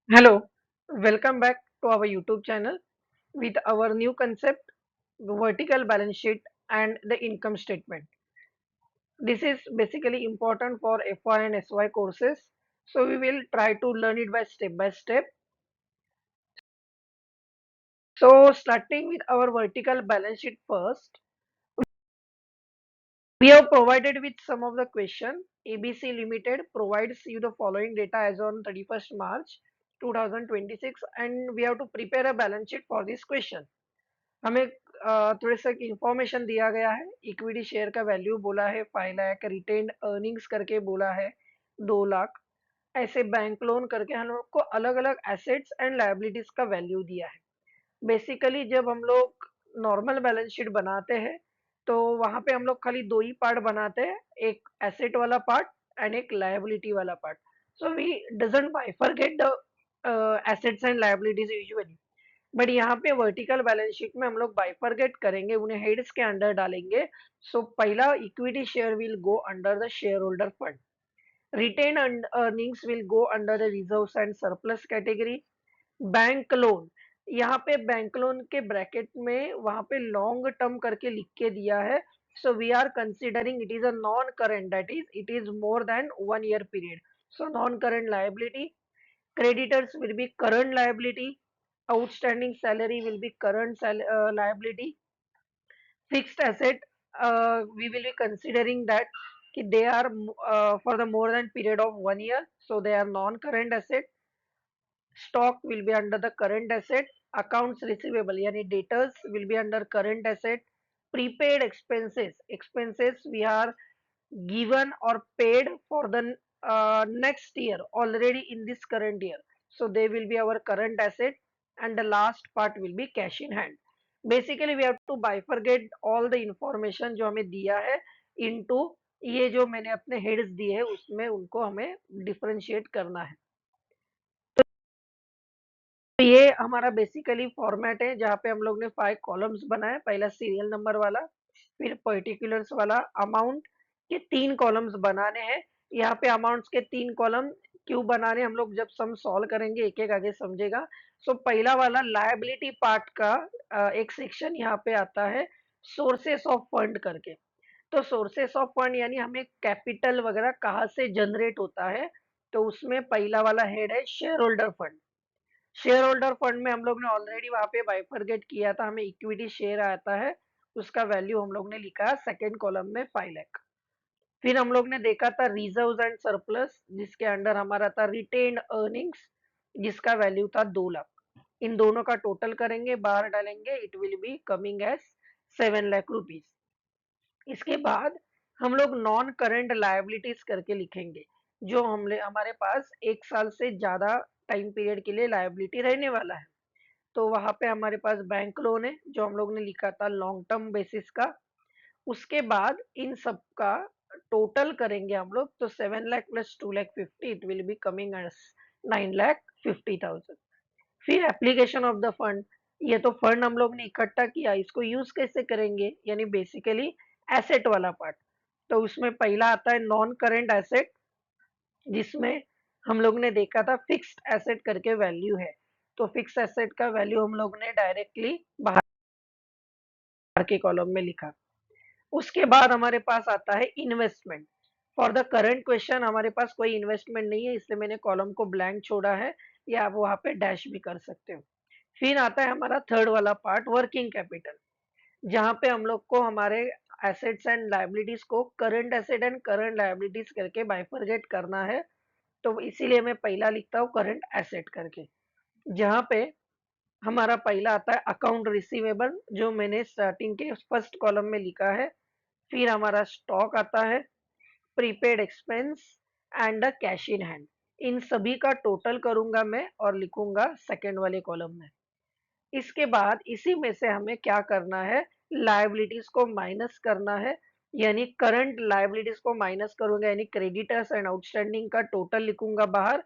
Hello, welcome back to our YouTube channel with our new concept, the vertical balance sheet and the income statement. This is basically important for FY and SY courses. So we will try to learn it by step. So starting with our vertical balance sheet first, we have provided with some of the question. ABC Limited provides you the following data as on 31st March 2026 and we have to prepare a balance sheet for this question. हमें थोड़ा सा information दिया गया है। Equity share का value बोला है 5 lakh, retained earnings करके बोला है 2 लाख। ऐसे बैंक लोन करके हम लोग को अलग अलग एसेट्स एंड लायबिलिटीज का वैल्यू दिया है। बेसिकली जब हम लोग नॉर्मल बैलेंस शीट बनाते हैं तो वहां पे हम लोग खाली दो ही पार्ट बनाते हैं, एक एसेट वाला पार्ट एंड एक लायबिलिटी वाला part. So we doesn't bifurcate the assets and liabilities usually, but यहाँ पे वर्टिकल बैलेंस शीट में हम लोग बाइफरगेट करेंगे, उन्हें हेड्स के अंडर डालेंगे। सो पहला equity share will go under the shareholder fund, retained earnings will go under the reserves and surplus category. Bank loan, यहाँ पे बैंक लोन के ब्रैकेट में वहां पे लॉन्ग टर्म करके लिख के दिया है। So we are considering it is a non current, that is it is more than 1 year period, so non current liability. Creditors will be current liability, outstanding salary will be current liability. Fixed asset, we will be considering that they are for the more than period of 1 year, so they are non-current asset. Stock will be under the current asset. Accounts receivable yani debtors will be under current asset. Prepaid expenses we are given or paid for the next year already in this current year, so they will be our current asset. And the last part will be cash in hand. Basically we have to bifurcate all the information जो हमें दिया है into ये जो मैंने अपने heads दिए हैं उसमें उनको हमें डिफरेंशिएट करना है। तो ये हमारा बेसिकली फॉर्मेट है जहाँ पे हम लोग ने 5 कॉलम्स बनाए, पहला सीरियल नंबर वाला, फिर पर्टिकुलर्स वाला, अमाउंट के 3 कॉलम्स बनाने हैं। यहाँ पे अमाउंट्स के 3 कॉलम क्यों बनाने, हम लोग जब सम सॉल्व करेंगे एक एक आगे समझेगा। सो पहला वाला लायबिलिटी पार्ट का एक सेक्शन यहाँ पे आता है सोर्सेस ऑफ फंड करके। तो सोर्सेस ऑफ फंड यानी हमें कैपिटल वगैरह कहाँ से जनरेट होता है, तो उसमें पहला वाला हेड है share holder fund. Share holder fund में हम लोग ने ऑलरेडी वहां पे बाइफरगेट किया था, हमें इक्विटी शेयर आता है, उसका वैल्यू हम लोग ने लिखा है सेकेंड कॉलम में 5 लाख। फिर हम लोग ने देखा था रिजर्व्स एंड सरप्लस जिसके अंडर हमारा था रिटेन्ड अर्निंग्स जिसका वैल्यू था 2 लाख। इन दोनों का टोटल करेंगे, बाहर डालेंगे, it will be coming as 7 lakh rupees. इसके बाद हम लोग नॉन करंट लायबिलिटीज करके लिखेंगे, जो हमारे पास 1 साल से ज्यादा टाइम पीरियड के लिए लायबिलिटी रहने वाला है। तो वहां पे हमारे पास बैंक लोन है जो हम लोग ने लिखा था लॉन्ग टर्म बेसिस का। उसके बाद इन सब का टोटल करेंगे हम लोग, तो 7 lakh plus 2 lakh 50 it will be coming as 9 lakh 50,000। फिर एप्लीकेशन ऑफ द फंड, ये तो फंड हम लोग ने इकट्ठा किया, इसको यूज कैसे करेंगे यानी बेसिकली एसेट वाला पार्ट। तो उसमें पहला आता है नॉन करेंट एसेट, जिसमें हम लोग ने देखा था फिक्स्ड एसेट करके वैल्यू है। तो फिक्स एसेट का वैल्यू हम लोग ने डायरेक्टली बाहर के कॉलम में लिखा। उसके बाद हमारे पास आता है investment. For the current question हमारे पास कोई इन्वेस्टमेंट नहीं है, इसलिए मैंने कॉलम को ब्लैंक छोड़ा है, या आप वहां पे डैश भी कर सकते हो। फिर आता है हमारा थर्ड वाला पार्ट वर्किंग कैपिटल, जहाँ पे हम लोग को हमारे एसेट्स एंड लायबिलिटीज को current asset and current liabilities करके बाइफरगेट करना है। तो इसीलिए मैं पहला लिखता हूँ करंट एसेट करके, जहाँ पे हमारा पहला आता है अकाउंट रिसीवेबल जो मैंने स्टार्टिंग के फर्स्ट कॉलम में लिखा है। फिर हमारा स्टॉक आता है, prepaid expense and the cash in hand. इन सभी का टोटल करूंगा मैं और लिखूंगा सेकेंड वाले कॉलम में। इसके बाद इसी में से हमें क्या करना है, लायबिलिटीज को माइनस करना है। यानी करंट लायबिलिटीज को माइनस करूंगा, यानी क्रेडिटर्स एंड आउटस्टैंडिंग का टोटल लिखूंगा बाहर,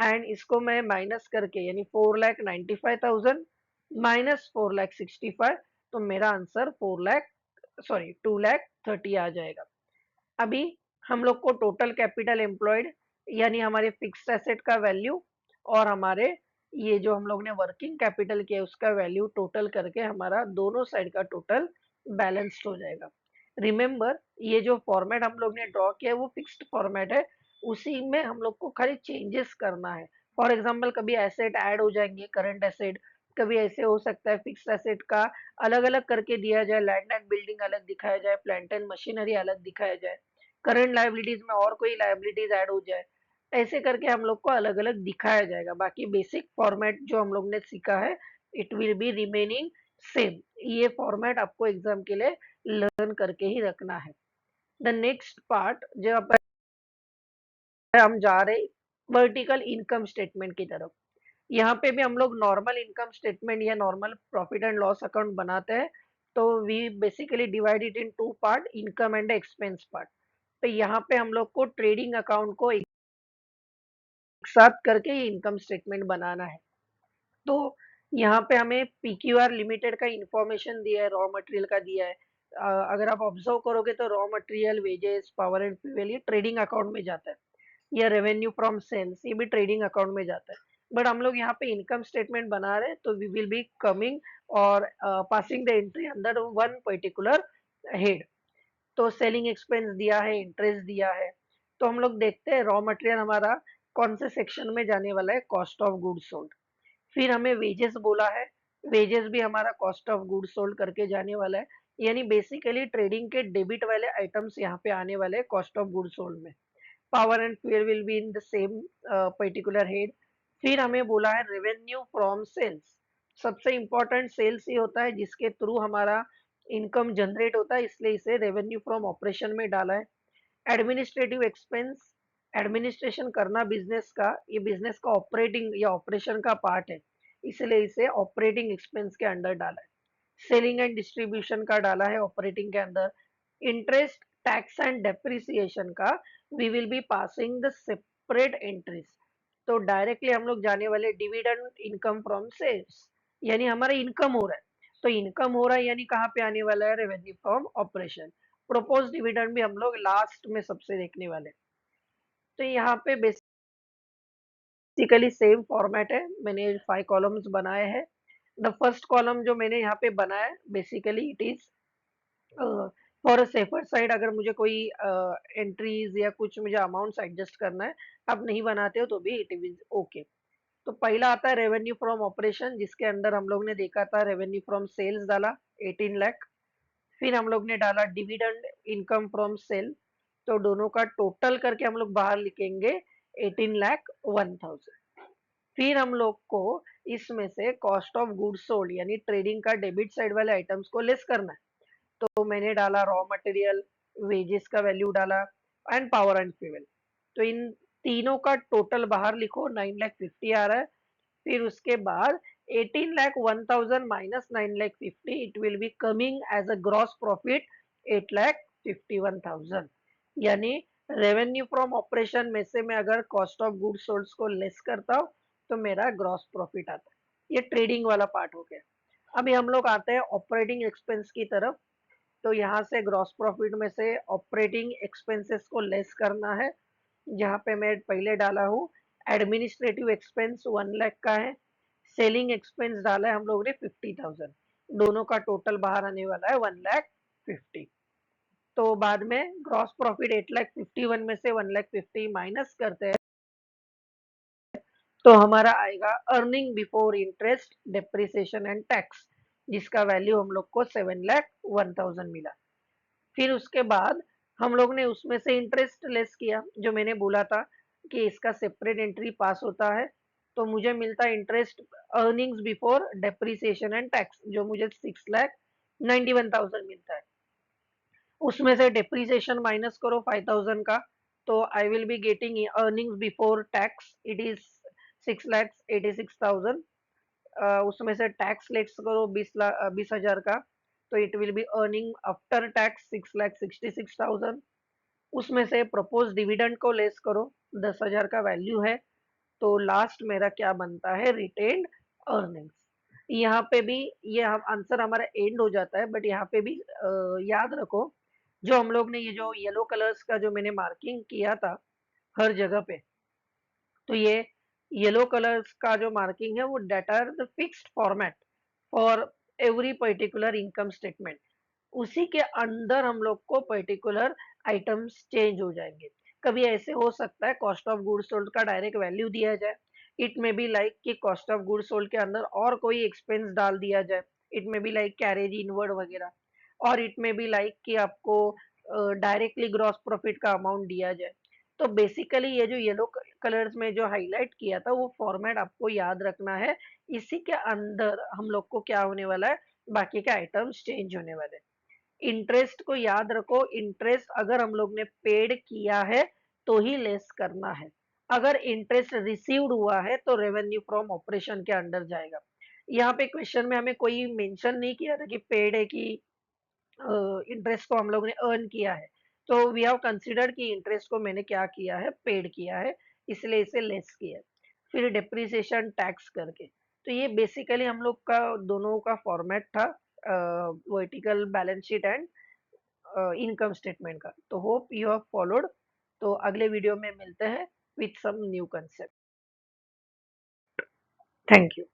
एंड इसको मैं माइनस करके यानी 4,95,000 माइनस 4,65,000, तो मेरा आंसर 2,30,000 आ जाएगा। अभी हम लोग को टोटल कैपिटल एम्प्लॉयड यानी हमारे फिक्स्ड एसेट का वैल्यू और हमारे ये जो हम लोग ने वर्किंग कैपिटल किया उसका वैल्यू टोटल करके हमारा दोनों साइड का टोटल बैलेंस्ड हो जाएगा। रिमेंबर, ये जो फॉर्मेट हम लोग ने ड्रॉ किया है वो फिक्स्ड फॉर्मेट है, उसी में हम लोग को खाली चेंजेस करना है। फॉर एग्जांपल कभी एसेट ऐड हो जाएंगे, करंट एसेट, कभी ऐसे हो सकता है फिक्स्ड एसेट का अलग अलग करके दिया जाए, लैंड एंड बिल्डिंग अलग दिखाया जाए, प्लांट एंड मशीनरी अलग दिखाया जाए, करंट लायबिलिटीज में और कोई लायबिलिटीज ऐड हो जाए, ऐसे करके हम लोग को अलग अलग दिखाया जाएगा। बाकी बेसिक फॉर्मेट जो हम लोग ने सीखा है it will be remaining same. ये फॉर्मेट आपको एग्जाम के लिए लर्न करके ही रखना है। द नेक्स्ट पार्ट जो हम जा रहे वर्टिकल इनकम स्टेटमेंट की तरफ। यहाँ पे भी हम लोग नॉर्मल इनकम स्टेटमेंट या normal profit and loss account बनाते हैं। तो we basically divide it in two part, income and expense part. तो यहाँ पे हम लोग को ट्रेडिंग अकाउंट को एक साथ करके ये इनकम स्टेटमेंट बनाना है। तो यहाँ पे हमें पीक्यूआर लिमिटेड का इंफॉर्मेशन दिया है, रॉ मटेरियल का दिया है। अगर आप ऑब्जर्व करोगे तो raw material, wages, power and fuel ये ट्रेडिंग अकाउंट में जाता है, या रेवेन्यू फ्रॉम सेल्स ये भी ट्रेडिंग अकाउंट में जाता है। बट हम लोग यहाँ पे इनकम स्टेटमेंट बना रहे हैं तो वी विल बी कमिंग और passing the entry under one particular head. तो सेलिंग एक्सपेंस दिया है, इंटरेस्ट दिया है। तो हम लोग देखते हैं रॉ मटेरियल हमारा कौन से सेक्शन में जाने वाला है, कॉस्ट ऑफ गुड्स सोल्ड। फिर हमें वेजेस बोला है, वेजेस भी हमारा कॉस्ट ऑफ गुड्स सोल्ड करके जाने वाला है। यानी बेसिकली ट्रेडिंग के डेबिट वाले आइटम्स यहाँ पे आने वाले हैं कॉस्ट ऑफ गुड्स सोल्ड में। Power and fuel will be in the same particular head. फिर हमें बोला है रेवेन्यू फ्रॉम सेल्स। सबसे इंपॉर्टेंट सेल्स ही होता है जिसके थ्रू हमारा इनकम जनरेट होता है, इसलिए इसे रेवेन्यू फ्रॉम ऑपरेशन में डाला है। एडमिनिस्ट्रेटिव एक्सपेंस, एडमिनिस्ट्रेशन करना बिजनेस का, ये बिजनेस का ऑपरेटिंग या ऑपरेशन का पार्ट है, इसलिए इसे ऑपरेटिंग एक्सपेंस के अंडर डाला है। सेलिंग एंड डिस्ट्रीब्यूशन का डाला है ऑपरेटिंग के अंदर। इंटरेस्ट, टैक्स एंड डेप्रिसिएशन का we will be passing the separate entries. तो डायरेक्टली हम लोग जाने वाले डिविडेंड इनकम फ्रॉम सेल्स, यानी हमारा इनकम हो रहा है, तो इनकम हो रहा है यानी कहाँ पे आने वाला है, revenue from operation. Propose dividend भी हम लोग लास्ट में सबसे देखने वाले हैं। तो यहाँ पे बेसिकली सेम फॉर्मेट है, मैंने 5 कॉलम्स बनाए हैं। द फर्स्ट कॉलम जो मैंने यहाँ पे बनाया है basically it is for a safer side. अगर मुझे कोई एंट्रीज या कुछ मुझे अमाउंट्स एडजस्ट करना है, आप नहीं बनाते हो तो भी इट इज ओके। तो पहला आता है रेवेन्यू फ्रॉम ऑपरेशन, जिसके अंदर हम लोग ने देखा था रेवेन्यू फ्रॉम सेल्स डाला 18 लाख। फिर हम लोग ने डाला डिविडेंड इनकम फ्रॉम सेल, तो दोनों का टोटल करके हम लोग बाहर लिखेंगे 18 लाख 1000। फिर हम लोग को इसमें से कॉस्ट ऑफ गुड्स सोल्ड यानी ट्रेडिंग का डेबिट साइड वाले आइटम्स को लेस करना है। तो मैंने डाला रॉ मटेरियल, वेजेस का वैल्यू डाला एंड पावर एंड फ्यूल। तो इन तीनों का टोटल बाहर लिखो, 9,50,000 आ रहा है। फिर उसके बाद 18,01,000 minus 9,50,000 it will be coming as a gross profit 8,51,000। यानी रेवेन्यू फ्रॉम ऑपरेशन में से मैं अगर कॉस्ट ऑफ गुड्स सोल्ड को लेस करता हूँ तो मेरा ग्रॉस प्रॉफिट आता है। ये ट्रेडिंग वाला पार्ट हो गया। अभी हम लोग आते हैं ऑपरेटिंग एक्सपेंस की तरफ। तो यहाँ से ग्रॉस प्रॉफिट में से ऑपरेटिंग एक्सपेंसेस को लेस करना है, जहाँ पे मैं पहले डाला हूँ एडमिनिस्ट्रेटिव एक्सपेंस 1 लाख का है, सेलिंग एक्सपेंस डाला है हम लोग ने 50,000। दोनों का टोटल बाहर आने वाला है 1,50,000। तो बाद में ग्रॉस प्रॉफिट 8,51,000 में से 1,50,000 माइनस करते हैं तो हमारा आएगा earning before interest, depreciation and tax, जिसका वैल्यू हम लोग को 7,01,000 मिला। फिर उसके बाद हम लोग ने उसमें से इंटरेस्ट लेस किया, जो मैंने बोला था कि इसका सेपरेट एंट्री पास होता है, तो मुझे मिलता है interest earnings before depreciation and tax, जो मुझे 6,91,000 मिलता है। उसमें से डेप्रिसिएशन माइनस करो 5,000 का, तो I will be getting earnings before tax it is 6,86,000। उसमें से टैक्स लेस करो 20,000 का, तो it will be earning after tax 6,66,000। उसमें से प्रपोज डिविडेंड को लेस करो, 10,000 का वैल्यू है, तो लास्ट मेरा क्या बनता है, रिटेन्ड अर्निंग्स। यहाँ पे भी ये हम आंसर हमारा एंड हो जाता है, बट यहाँ पे भी याद रखो जो हम लोग ने ये जो येलो कलर्स का जो मैंने मार्किंग किया था हर जगह पे, तो ये येलो कलर्स का जो मार्किंग है वो that are the fixed format for every particular income statement. उसी के अंदर हम लोग को पर्टिकुलर आइटम्स चेंज हो जाएंगे। कभी ऐसे हो सकता है कॉस्ट ऑफ गुड्स सोल्ड का डायरेक्ट वैल्यू दिया जाए। इट में बी लाइक कि कॉस्ट ऑफ गुड्स सोल्ड के अंदर और कोई एक्सपेंस डाल दिया जाए। इट में बी लाइक कैरेज इनवर्ड वगैरह। और इट में बी लाइक कि आपको डायरेक्टली ग्रॉस प्रॉफिट का अमाउंट दिया जाए। तो बेसिकली ये जो येलो कलर्स में जो हाईलाइट किया था वो फॉर्मेट आपको याद रखना है। इसी के अंदर हम लोग को क्या होने वाला है, बाकी के आइटम्स चेंज होने वाले हैं। इंटरेस्ट को याद रखो, इंटरेस्ट अगर हम लोग ने पेड किया है तो ही लेस करना है। अगर इंटरेस्ट रिसीव्ड हुआ है तो रेवेन्यू फ्रॉम ऑपरेशन के अंडर जाएगा। यहाँ पे क्वेश्चन में हमें कोई मेंशन नहीं किया था कि पेड है कि इंटरेस्ट को हम लोग ने अर्न किया है। तो वी हैव कंसिडर्ड कि इंटरेस्ट को मैंने क्या किया है, पेड किया है, इसलिए इसे लेस किया है। फिर डिप्रिसिएशन टैक्स करके। तो ये बेसिकली हम लोग का दोनों का फॉर्मेट था, vertical balance sheet and income statement का। तो होप यू हैव फॉलोड। तो अगले वीडियो में मिलते हैं with some new concept. Thank you.